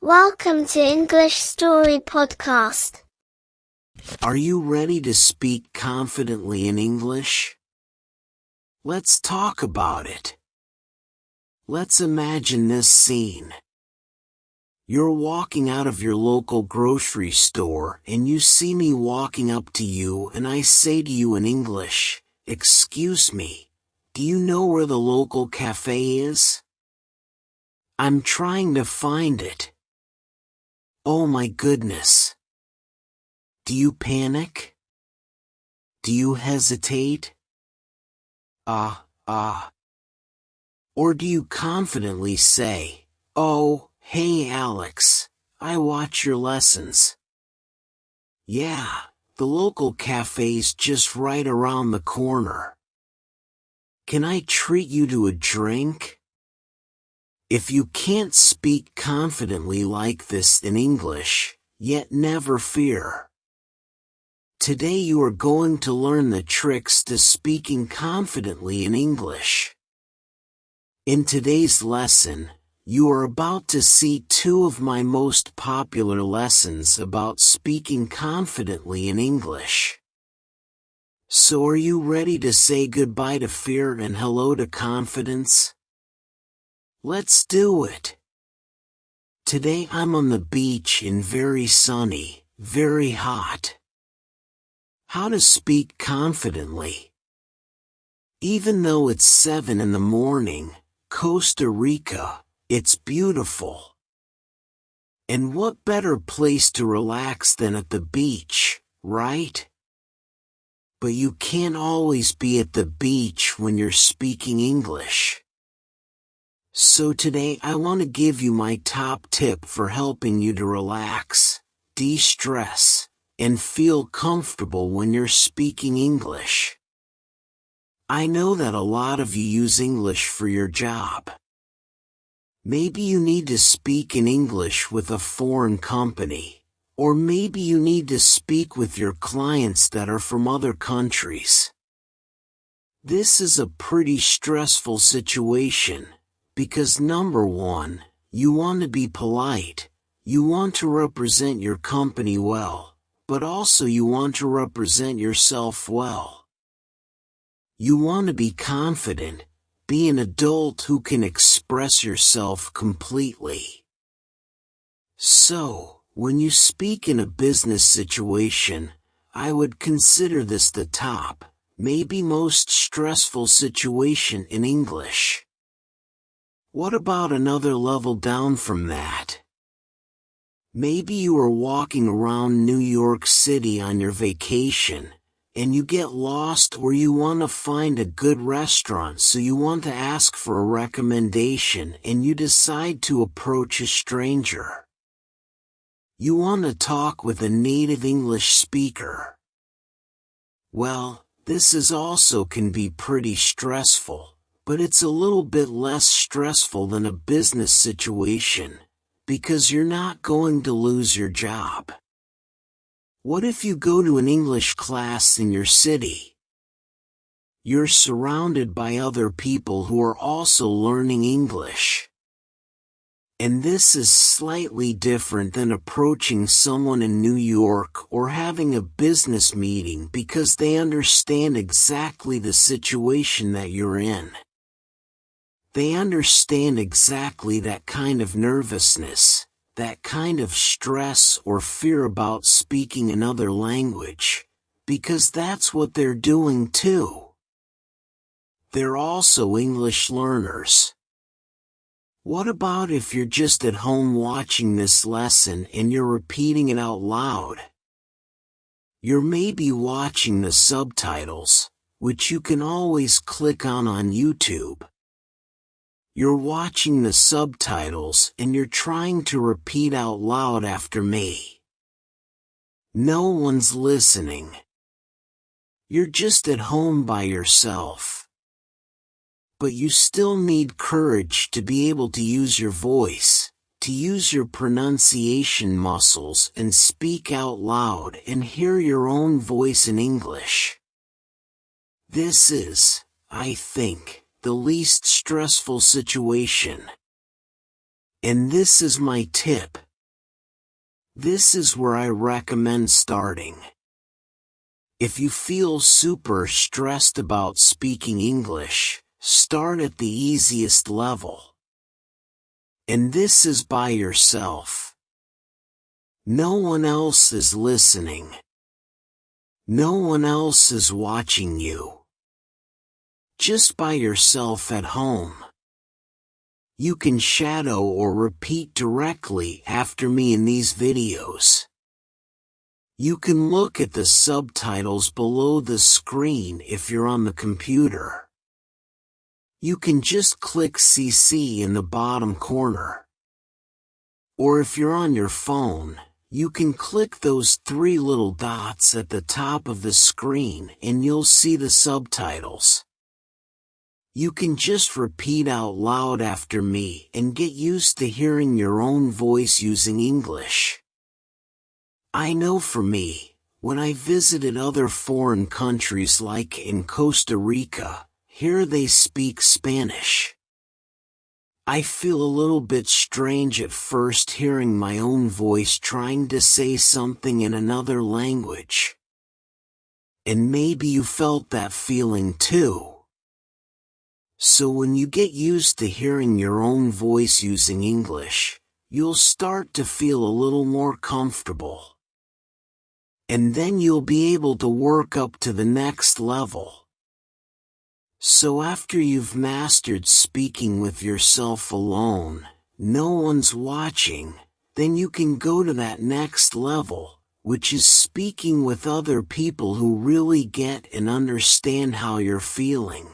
Welcome to English Story Podcast. Are you ready to speak confidently in English? Let's talk about it. Let's imagine this scene. You're walking out of your local grocery store and you see me walking up to you and I say to you in English, "Excuse me, do you know where the local cafe is? I'm trying to find it." Oh my goodness. Do you panic? Do you hesitate? Or do you confidently say, "Oh, hey Alex, I watch your lessons. Yeah, the local cafe's just right around the corner. Can I treat you to a drink?" If you can't speak confidently like this in English, yet never fear. Today you are going to learn the tricks to speaking confidently in English. In today's lesson, you are about to see two of my most popular lessons about speaking confidently in English. So are you ready to say goodbye to fear and hello to confidence? Let's do it. Today I'm on the beach and very sunny, very hot. How to speak confidently. Even though it's 7 in the morning, Costa Rica, it's beautiful. And what better place to relax than at the beach, right? But you can't always be at the beach when you're speaking English. So today I want to give you my top tip for helping you to relax, de-stress, and feel comfortable when you're speaking English. I know that a lot of you use English for your job. Maybe you need to speak in English with a foreign company, or maybe you need to speak with your clients that are from other countries. This is a pretty stressful situation. Because number one, you want to be polite, you want to represent your company well, but also you want to represent yourself well. You want to be confident, be an adult who can express yourself completely. So, when you speak in a business situation, I would consider this the top, maybe most stressful situation in English. What about another level down from that? Maybe you are walking around New York City on your vacation, and you get lost or you want to find a good restaurant so you want to ask for a recommendation and you decide to approach a stranger. You want to talk with a native English speaker. Well, this is also can be pretty stressful. But it's a little bit less stressful than a business situation, because you're not going to lose your job. What if you go to an English class in your city? You're surrounded by other people who are also learning English. And this is slightly different than approaching someone in New York or having a business meeting because they understand exactly the situation that you're in. They understand exactly that kind of nervousness, that kind of stress or fear about speaking another language, because that's what they're doing too. They're also English learners. What about if you're just at home watching this lesson and you're repeating it out loud? You're maybe watching the subtitles, which you can always click on YouTube. You're watching the subtitles and you're trying to repeat out loud after me. No one's listening. You're just at home by yourself. But you still need courage to be able to use your voice, to use your pronunciation muscles and speak out loud and hear your own voice in English. This is, I think, the least stressful situation. And this is my tip, This is where I recommend starting. If you feel super stressed about speaking English, start at the easiest level. And this is by yourself. No one else is listening. No one else is watching you. Just by yourself at home. You can shadow or repeat directly after me in these videos. You can look at the subtitles below the screen if you're on the computer. You can just click CC in the bottom corner. Or if you're on your phone, you can click those 3 little dots at the top of the screen and you'll see the subtitles. You can just repeat out loud after me and get used to hearing your own voice using English. I know for me, when I visited other foreign countries like in Costa Rica, here they speak Spanish. I feel a little bit strange at first hearing my own voice trying to say something in another language. And maybe you felt that feeling too. So when you get used to hearing your own voice using English, you'll start to feel a little more comfortable. And then you'll be able to work up to the next level. So after you've mastered speaking with yourself alone, no one's watching, then you can go to that next level, which is speaking with other people who really get and understand how you're feeling.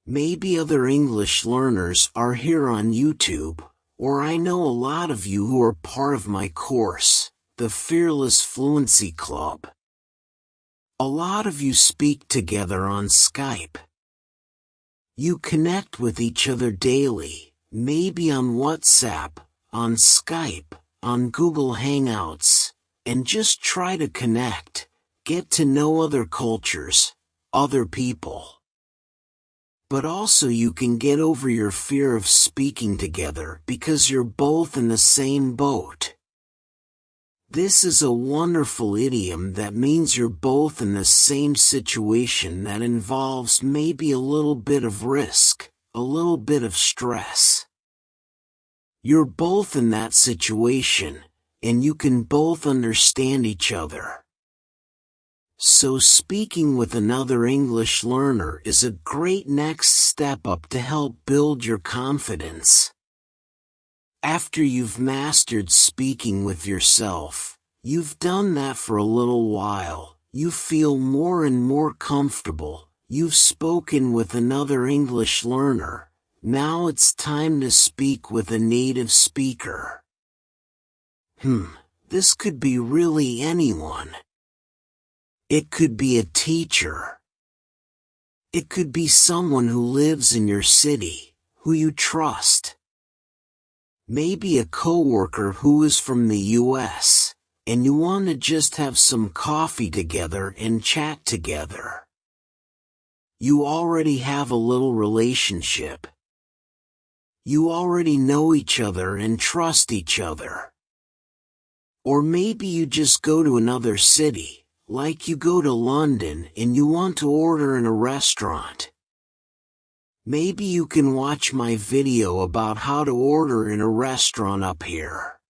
Maybe other English learners are here on YouTube, or I know a lot of you who are part of my course, the Fearless Fluency Club. A lot of you speak together on Skype. You connect with each other daily, maybe on WhatsApp, on Skype, on Google Hangouts, and just try to connect, get to know other cultures, other people. But also you can get over your fear of speaking together because you're both in the same boat. This is a wonderful idiom that means you're both in the same situation that involves maybe a little bit of risk, a little bit of stress. You're both in that situation, and you can both understand each other. So speaking with another English learner is a great next step up to help build your confidence. After you've mastered speaking with yourself, you've done that for a little while, you feel more and more comfortable, you've spoken with another English learner, now it's time to speak with a native speaker. This could be really anyone. It could be a teacher. It could be someone who lives in your city, who you trust. Maybe a coworker who is from the US, and you want to just have some coffee together and chat together. You already have a little relationship. You already know each other and trust each other. Or maybe you just go to another city. Like you go to London and you want to order in a restaurant. Maybe you can watch my video about how to order in a restaurant up here.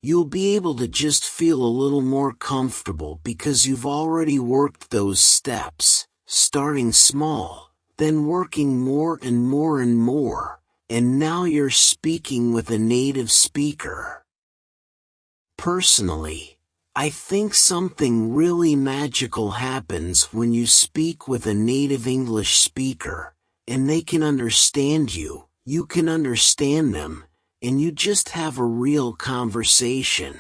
You'll be able to just feel a little more comfortable because you've already worked those steps, starting small, then working more and more and more, and now you're speaking with a native speaker. Personally, I think something really magical happens when you speak with a native English speaker, and they can understand you, you can understand them, and you just have a real conversation.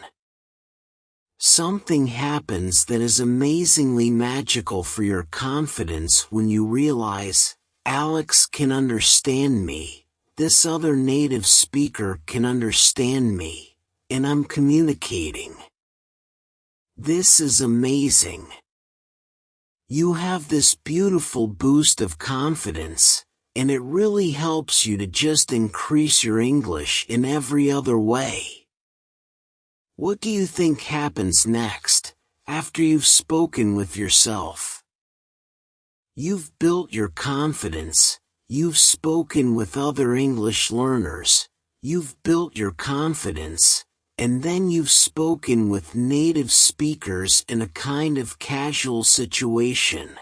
Something happens that is amazingly magical for your confidence when you realize, Alex can understand me, this other native speaker can understand me, and I'm communicating. This is amazing. You have this beautiful boost of confidence, and it really helps you to just increase your English in every other way. What do you think happens next, after you've spoken with yourself? You've built your confidence, you've spoken with other English learners, you've built your confidence, and then you've spoken with native speakers in a kind of casual situation.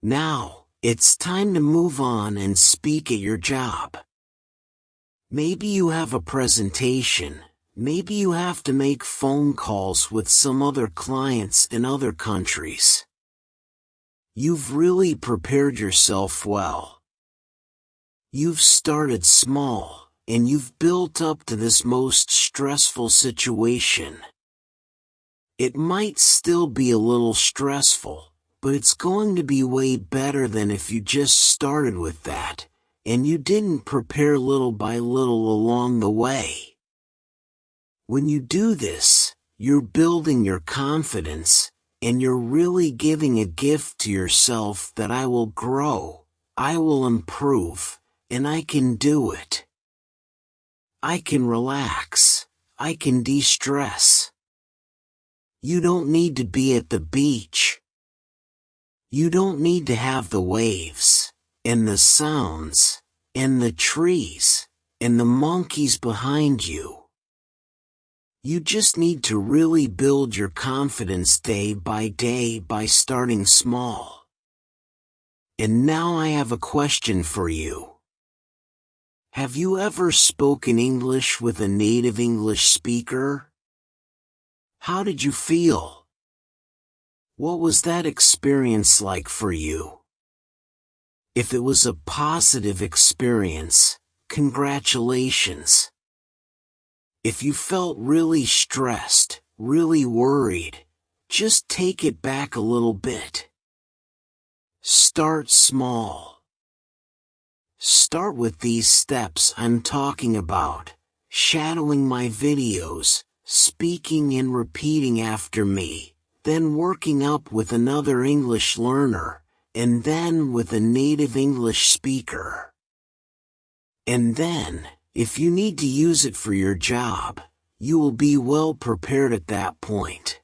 Now, it's time to move on and speak at your job. Maybe you have a presentation. Maybe you have to make phone calls with some other clients in other countries. You've really prepared yourself well. You've started small, and you've built up to this most stressful situation. It might still be a little stressful, but it's going to be way better than if you just started with that, and you didn't prepare little by little along the way. When you do this, you're building your confidence, and you're really giving a gift to yourself that I will grow, I will improve, and I can do it. I can relax, I can de-stress. You don't need to be at the beach. You don't need to have the waves, and the sounds, and the trees, and the monkeys behind you. You just need to really build your confidence day by starting small. And now I have a question for you. Have you ever spoken English with a native English speaker? How did you feel? What was that experience like for you? If it was a positive experience, congratulations. If you felt really stressed, really worried, just take it back a little bit. Start small. Start with these steps I'm talking about, shadowing my videos, speaking and repeating after me, then working up with another English learner, and then with a native English speaker. And then, if you need to use it for your job, you will be well prepared at that point.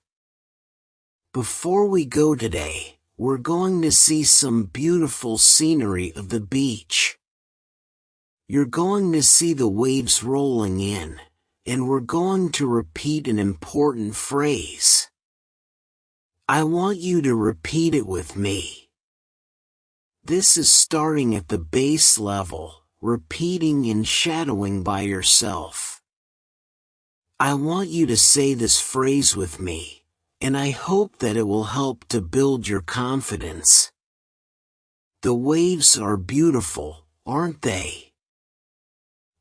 Before we go today, we're going to see some beautiful scenery of the beach. You're going to see the waves rolling in, and we're going to repeat an important phrase. I want you to repeat it with me. This is starting at the base level, repeating and shadowing by yourself. I want you to say this phrase with me, and I hope that it will help to build your confidence. The waves are beautiful, aren't they?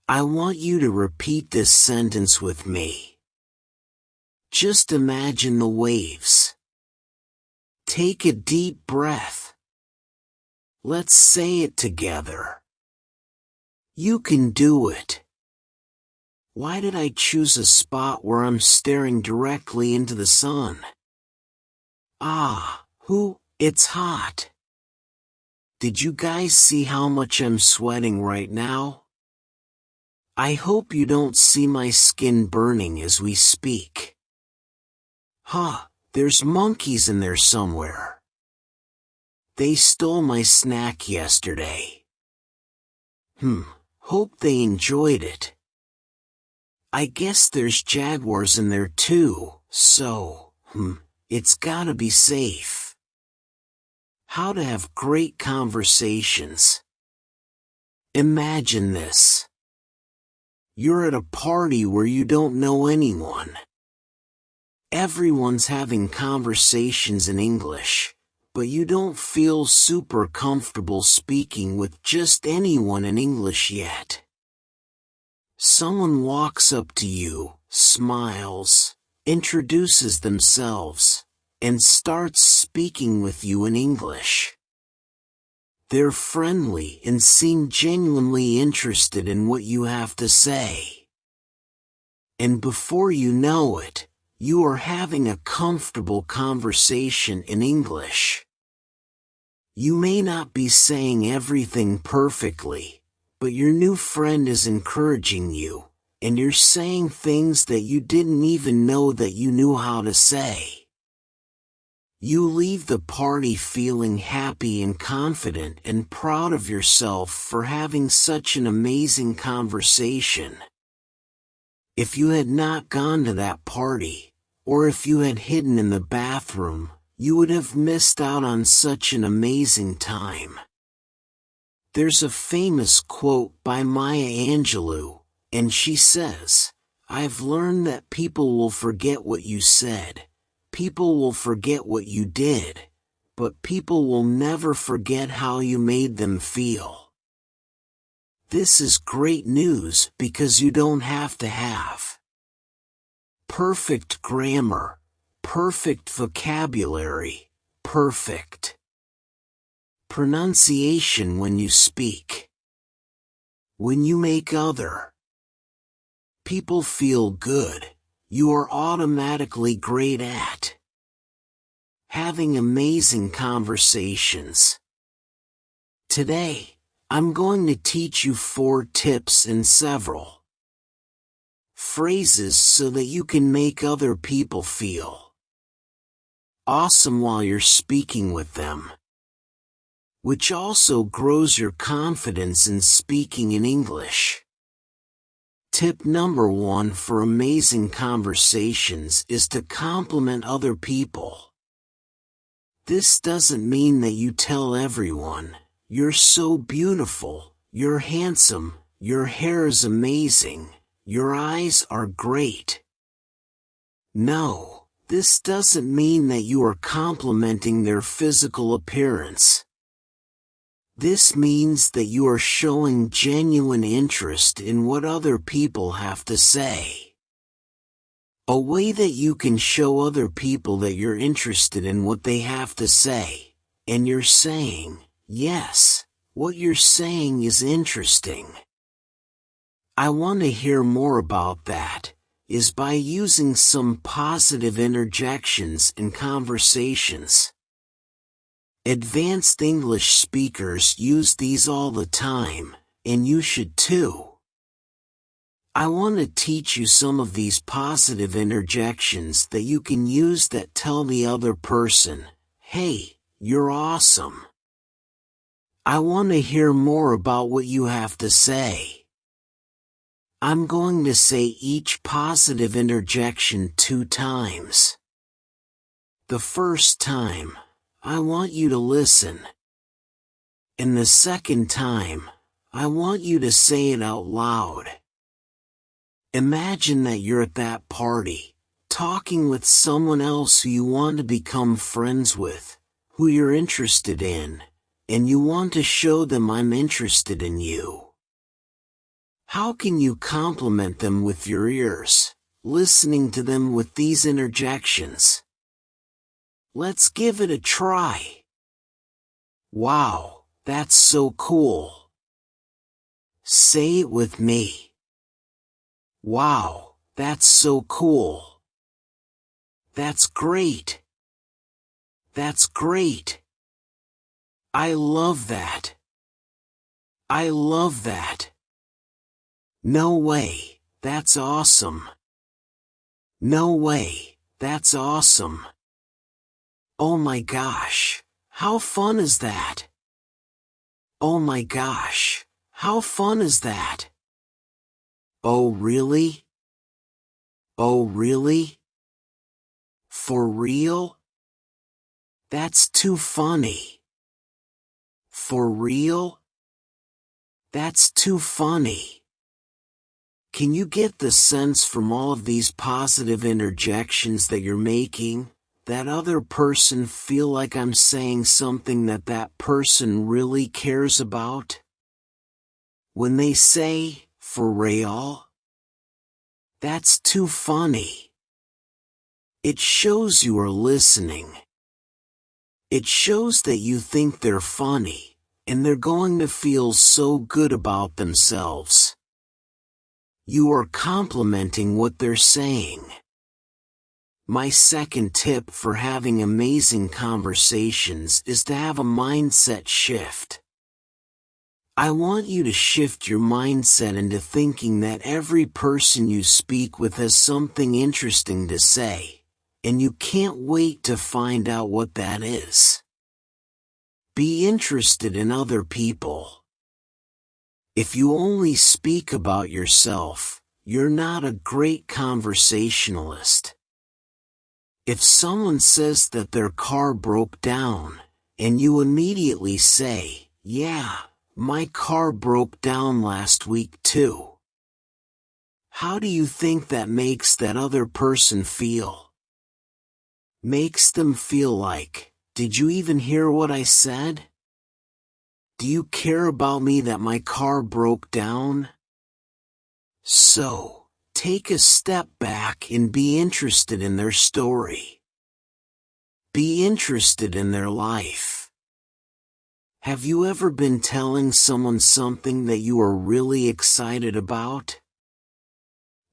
I want you to repeat this sentence with me. Just imagine the waves. Take a deep breath. Let's say it together. You can do it. Why did I choose a spot where I'm staring directly into the sun? It's hot. Did you guys see how much I'm sweating right now? I hope you don't see my skin burning as we speak. There's monkeys in there somewhere. They stole my snack yesterday. Hope they enjoyed it. I guess there's jaguars in there too, so, it's gotta be safe. How to have great conversations. Imagine this. You're at a party where you don't know anyone. Everyone's having conversations in English, but you don't feel super comfortable speaking with just anyone in English yet. Someone walks up to you, smiles, introduces themselves, and starts speaking with you in English. They're friendly and seem genuinely interested in what you have to say. And before you know it, you are having a comfortable conversation in English. You may not be saying everything perfectly, but your new friend is encouraging you, and you're saying things that you didn't even know that you knew how to say. You leave the party feeling happy and confident and proud of yourself for having such an amazing conversation. If you had not gone to that party, or if you had hidden in the bathroom, you would have missed out on such an amazing time. There's a famous quote by Maya Angelou, and she says, "I've learned that people will forget what you said, people will forget what you did, but people will never forget how you made them feel." This is great news because you don't have to have perfect grammar, perfect vocabulary, perfect pronunciation when you speak. When you make other people feel good, you are automatically great at having amazing conversations. Today, I'm going to teach you 4 tips and several phrases so that you can make other people feel awesome while you're speaking with them, which also grows your confidence in speaking in English. Tip number 1 for amazing conversations is to compliment other people. This doesn't mean that you tell everyone, "You're so beautiful, you're handsome, your hair is amazing, your eyes are great." No, this doesn't mean that you are complimenting their physical appearance. This means that you are showing genuine interest in what other people have to say. A way that you can show other people that you're interested in what they have to say, and you're saying, "Yes, what you're saying is interesting. I want to hear more about that," is by using some positive interjections in conversations. Advanced English speakers use these all the time, and you should too. I want to teach you some of these positive interjections that you can use that tell the other person, "Hey, you're awesome. I want to hear more about what you have to say." I'm going to say each positive interjection 2 times. The first time, "I want you to listen." And the second time, "I want you to say it out loud." Imagine that you're at that party, talking with someone else who you want to become friends with, who you're interested in, and you want to show them, "I'm interested in you." How can you compliment them with your ears, listening to them with these interjections? Let's give it a try. "Wow, that's so cool." Say it with me. "Wow, that's so cool." "That's great." "That's great." "I love that." "I love that." "No way, that's awesome." "No way, that's awesome." "Oh my gosh, how fun is that?" "Oh my gosh, how fun is that?" "Oh really?" "Oh really?" "For real?" "That's too funny." "For real?" "That's too funny." Can you get the sense from all of these positive interjections that you're making? That other person feel like I'm saying something that that person really cares about? When they say, "For real?" "That's too funny." It shows you are listening. It shows that you think they're funny, and they're going to feel so good about themselves. You are complimenting what they're saying. My second tip for having amazing conversations is to have a mindset shift. I want you to shift your mindset into thinking that every person you speak with has something interesting to say, and you can't wait to find out what that is. Be interested in other people. If you only speak about yourself, you're not a great conversationalist. If someone says that their car broke down, and you immediately say, "Yeah, my car broke down last week too," how do you think that makes that other person feel? Makes them feel like, "Did you even hear what I said? Do you care about me that my car broke down?" So, take a step back and be interested in their story. Be interested in their life. Have you ever been telling someone something that you are really excited about?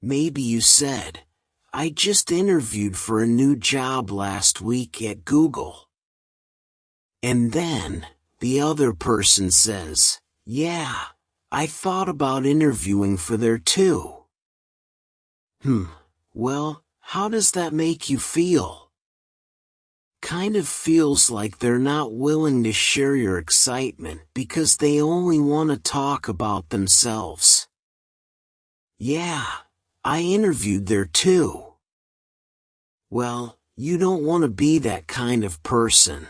Maybe you said, "I just interviewed for a new job last week at Google." And then, the other person says, "Yeah, I thought about interviewing for there too." Well, how does that make you feel? Kind of feels like they're not willing to share your excitement because they only want to talk about themselves. "Yeah, I interviewed there too." Well, you don't want to be that kind of person.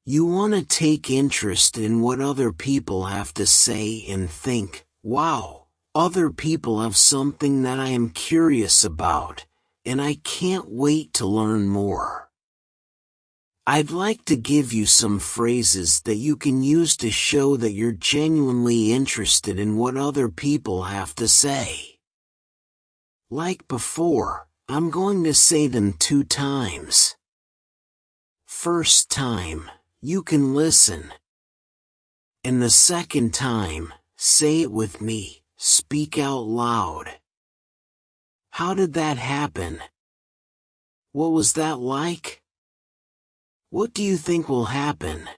You want to take interest in what other people have to say and think, "Wow, other people have something that I am curious about, and I can't wait to learn more." I'd like to give you some phrases that you can use to show that you're genuinely interested in what other people have to say. Like before, I'm going to say them 2 times. First time, you can listen. And the second time, say it with me, speak out loud. How did that happen? What was that like? What do you think will happen?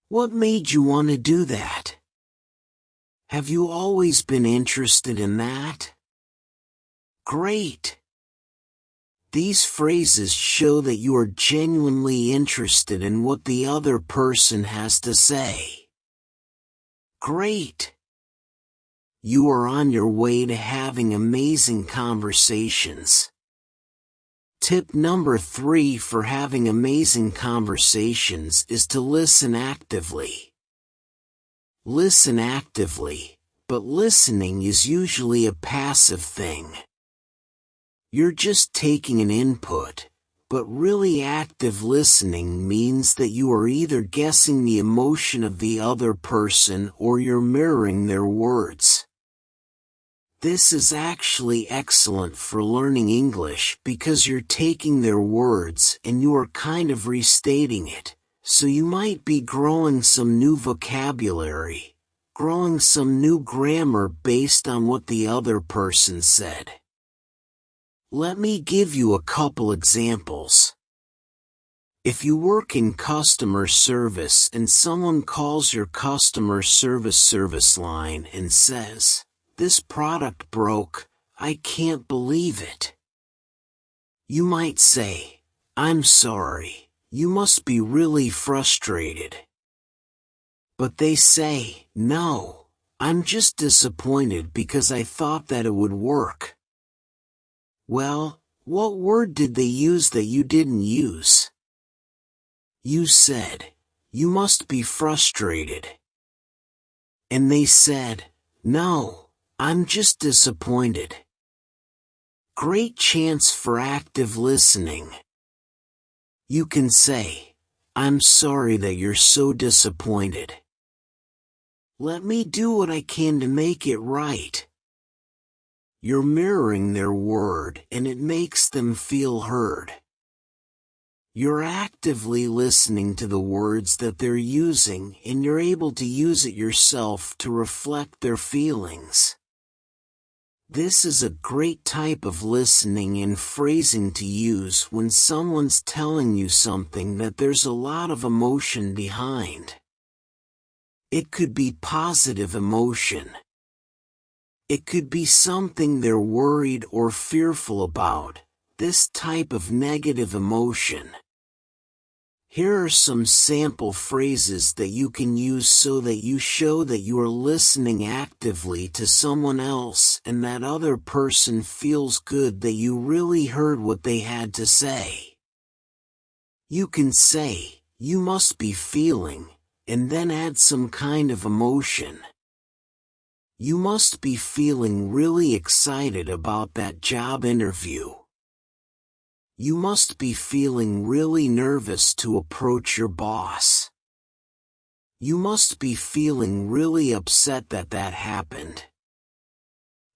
What made you want to do that? Have you always been interested in that? Great! These phrases show that you are genuinely interested in what the other person has to say. Great! You are on your way to having amazing conversations. Tip number 3 for having amazing conversations is to listen actively. Listen actively, but listening is usually a passive thing. You're just taking an input, but really active listening means that you are either guessing the emotion of the other person or you're mirroring their words. This is actually excellent for learning English because you're taking their words and you are kind of restating it, so you might be growing some new vocabulary, growing some new grammar based on what the other person said. Let me give you a couple examples. If you work in customer service and someone calls your customer service line and says, "This product broke, I can't believe it." You might say, "I'm sorry, you must be really frustrated." But they say, "No, I'm just disappointed because I thought that it would work." Well, what word did they use that you didn't use? You said, "You must be frustrated." And they said, "No, I'm just disappointed." Great chance for active listening. You can say, "I'm sorry that you're so disappointed. Let me do what I can to make it right." You're mirroring their word and it makes them feel heard. You're actively listening to the words that they're using and you're able to use it yourself to reflect their feelings. This is a great type of listening and phrasing to use when someone's telling you something that there's a lot of emotion behind. It could be positive emotion. It could be something they're worried or fearful about, this type of negative emotion. Here are some sample phrases that you can use so that you show that you are listening actively to someone else and that other person feels good that you really heard what they had to say. You can say, "You must be feeling," and then add some kind of emotion. You must be feeling really excited about that job interview. You must be feeling really nervous to approach your boss. You must be feeling really upset that that happened.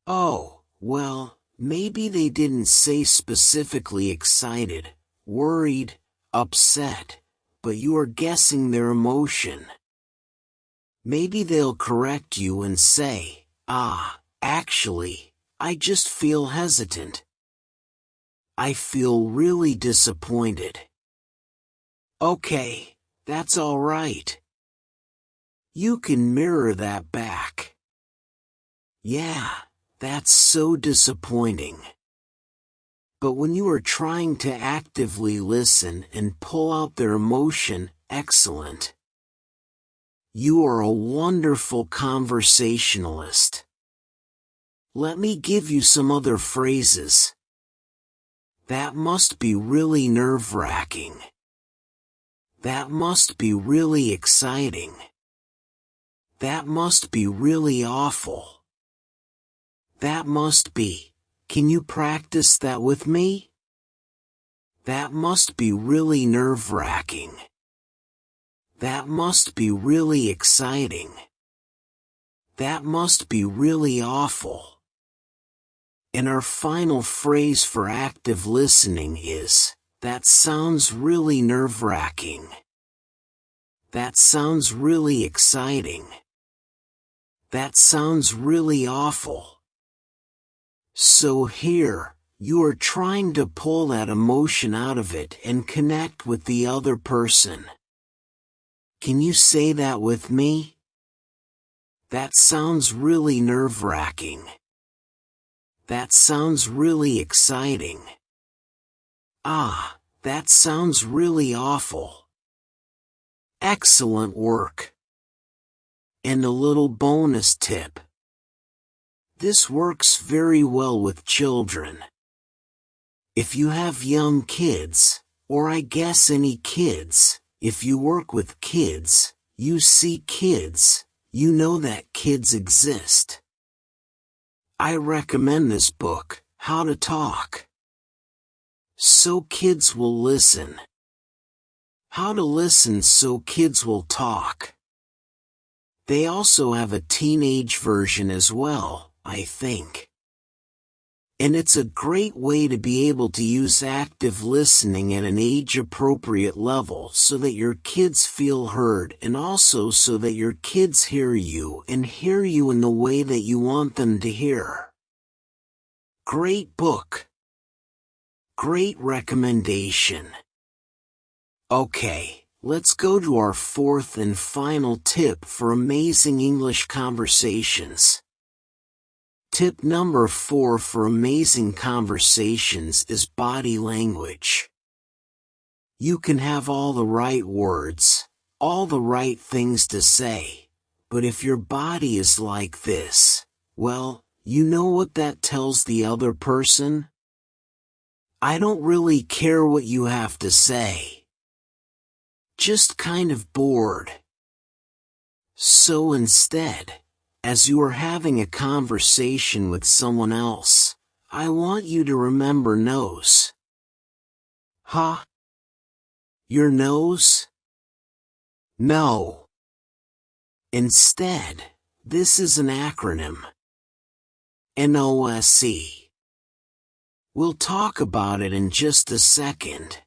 Oh, well, maybe they didn't say specifically excited, worried, upset, but you are guessing their emotion. Maybe they'll correct you and say, actually, I just feel hesitant. I feel really disappointed. Okay, that's all right. You can mirror that back. Yeah, that's so disappointing. But when you are trying to actively listen and pull out their emotion, excellent. You are a wonderful conversationalist. Let me give you some other phrases. That must be really nerve-wracking. That must be really exciting. That must be really awful. That must be. Can you practice that with me? That must be really nerve-wracking. That must be really exciting. That must be really awful. And our final phrase for active listening is, that sounds really nerve-wracking. That sounds really exciting. That sounds really awful. So here, you are trying to pull that emotion out of it and connect with the other person. Can you say that with me? That sounds really nerve-wracking. That sounds really exciting. That sounds really awful. Excellent work. And a little bonus tip. This works very well with children. If you have young kids, or I guess any kids, if you work with kids, you see kids, you know that kids exist. I recommend this book, How to Talk. So kids will listen. How to listen so kids will talk. They also have a teenage version as well, I think. And it's a great way to be able to use active listening at an age-appropriate level so that your kids feel heard and also so that your kids hear you and hear you in the way that you want them to hear. Great book. Great recommendation. Okay, let's go to our fourth and final tip for amazing English conversations. Tip number 4 for amazing conversations is body language. You can have all the right words, all the right things to say, but if your body is like this, well, you know what that tells the other person? I don't really care what you have to say. Just kind of bored. So instead, as you are having a conversation with someone else, I want you to remember nose. Huh? Your nose? No. Instead, this is an acronym. NOSE. We'll talk about it in just a second.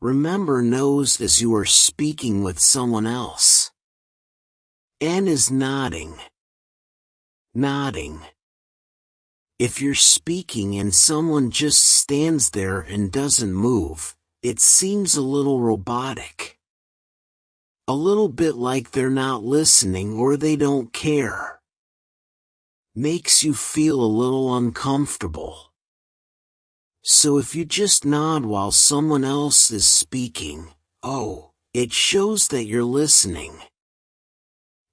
Remember nose as you are speaking with someone else. N is nodding. Nodding. If you're speaking and someone just stands there and doesn't move, it seems a little robotic. A little bit like they're not listening or they don't care. Makes you feel a little uncomfortable. So if you just nod while someone else is speaking, it shows that you're listening.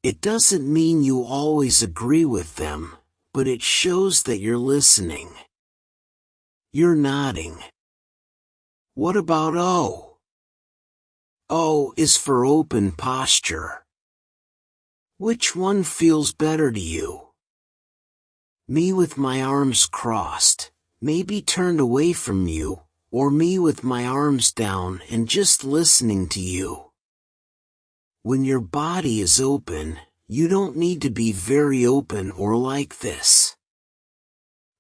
It doesn't mean you always agree with them, but it shows that you're listening. You're nodding. What about O? O is for open posture. Which one feels better to you? Me with my arms crossed, maybe turned away from you, or me with my arms down and just listening to you. When your body is open, you don't need to be very open or like this.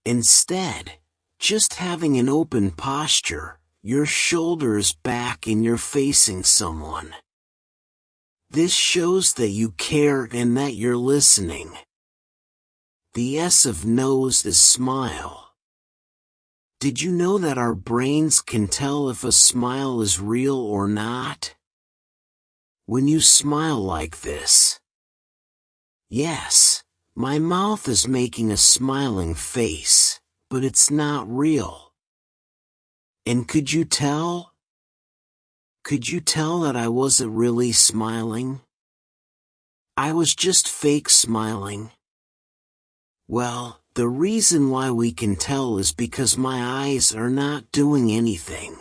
Instead, just having an open posture, your shoulders back and you're facing someone. This shows that you care and that you're listening. The S of nose is smile. Did you know that our brains can tell if a smile is real or not? When you smile like this. Yes, my mouth is making a smiling face, but it's not real. And could you tell? Could you tell that I wasn't really smiling? I was just fake smiling. Well, the reason why we can tell is because my eyes are not doing anything.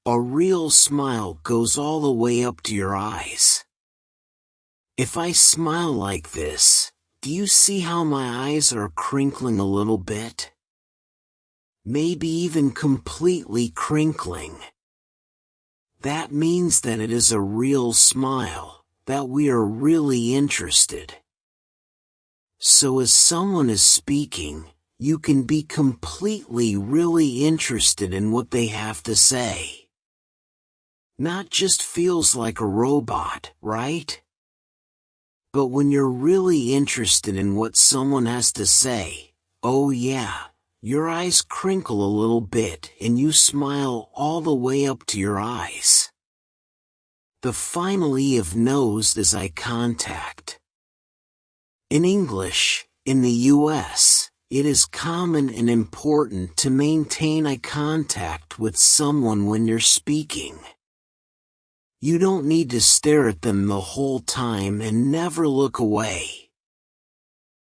A real smile goes all the way up to your eyes. If I smile like this, do you see how my eyes are crinkling a little bit? Maybe even completely crinkling. That means that it is a real smile, that we are really interested. So as someone is speaking, you can be completely really interested in what they have to say. Not just feels like a robot, right? But when you're really interested in what someone has to say, your eyes crinkle a little bit and you smile all the way up to your eyes. The final E of nose is eye contact. In English, in the US, it is common and important to maintain eye contact with someone when you're speaking. You don't need to stare at them the whole time and never look away.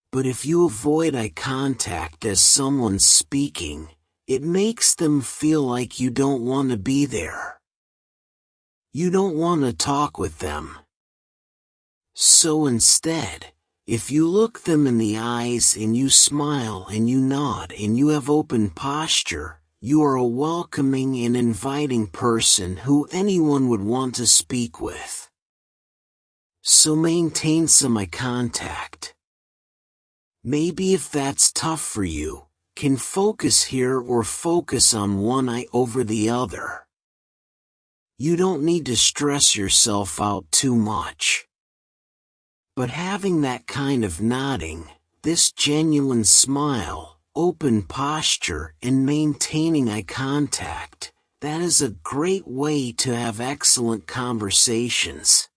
But if you avoid eye contact as someone's speaking, it makes them feel like you don't want to be there. You don't want to talk with them. So instead, if you look them in the eyes and you smile and you nod and you have open posture, you are a welcoming and inviting person who anyone would want to speak with. So maintain some eye contact. Maybe if that's tough for you, can focus here or focus on one eye over the other. You don't need to stress yourself out too much. But having that kind of nodding, this genuine smile, open posture and maintaining eye contact, that is a great way to have excellent conversations.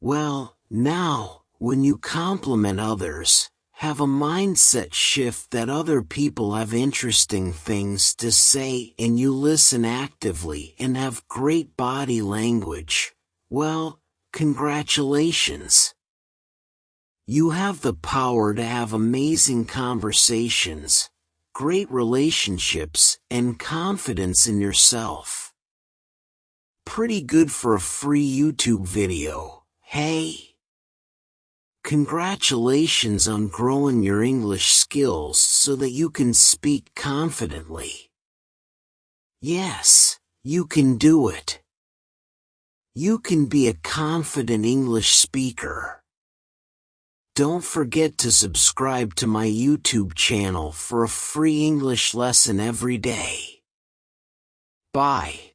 Well, now, when you compliment others, have a mindset shift that other people have interesting things to say and you listen actively and have great body language. Well, congratulations. You have the power to have amazing conversations, great relationships, and confidence in yourself. Pretty good for a free YouTube video, hey? Congratulations on growing your English skills so that you can speak confidently. Yes, you can do it. You can be a confident English speaker. Don't forget to subscribe to my YouTube channel for a free English lesson every day. Bye.